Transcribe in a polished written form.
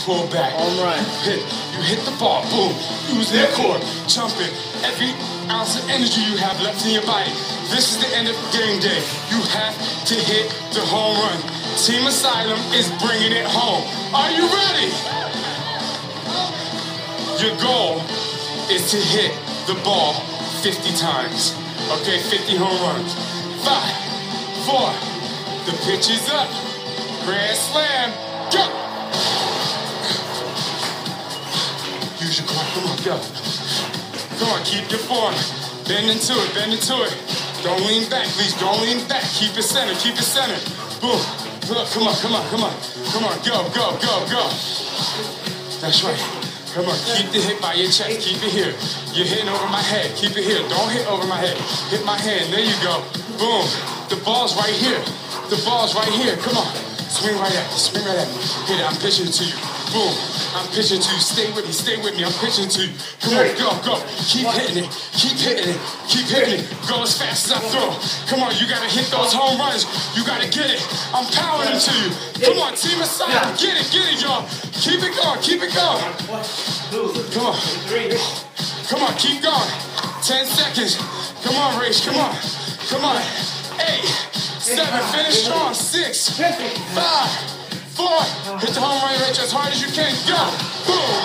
pull back. Home run. You hit the ball, boom, using your core, jumping. Every ounce of energy you have left in your body. This is the end of game day. You have to hit the home run. Team Asylum is bringing it home. Are you ready? Your goal is to hit the ball 50 times. Okay, 50 home runs. 5, 4, the pitch is up. Grand slam, go! Use your core, come on, go. Come on, keep your form. Bend into it, bend into it. Don't lean back, please, don't lean back. Keep it centered, keep it centered. Boom, look, come on, come on, come on. Come on, go, go, go, go. That's right. Come on, keep the hit by your chest, keep it here. You're hitting over my head, keep it here. Don't hit over my head, hit my hand, there you go. Boom, the ball's right here. The ball's right here, come on. Swing right at me, swing right at me. Hit it, I'm pitching it to you. Boom, I'm pitching to you. Stay with me, I'm pitching to you. Come on, go, go. Keep hitting it, keep hitting it, keep hitting it. Go as fast as I throw. Come on, you gotta hit those home runs. You gotta get it. I'm powering them to you. Come on, Team Asylum, get it, y'all. Keep it going, keep it going. Come on. Come on, keep going. 10 seconds. Come on, Rach, come on. Come on. 8, 7, finish strong. 6, 5, 4. Hit the home run, Rach, as hard as you can. Go. Boom.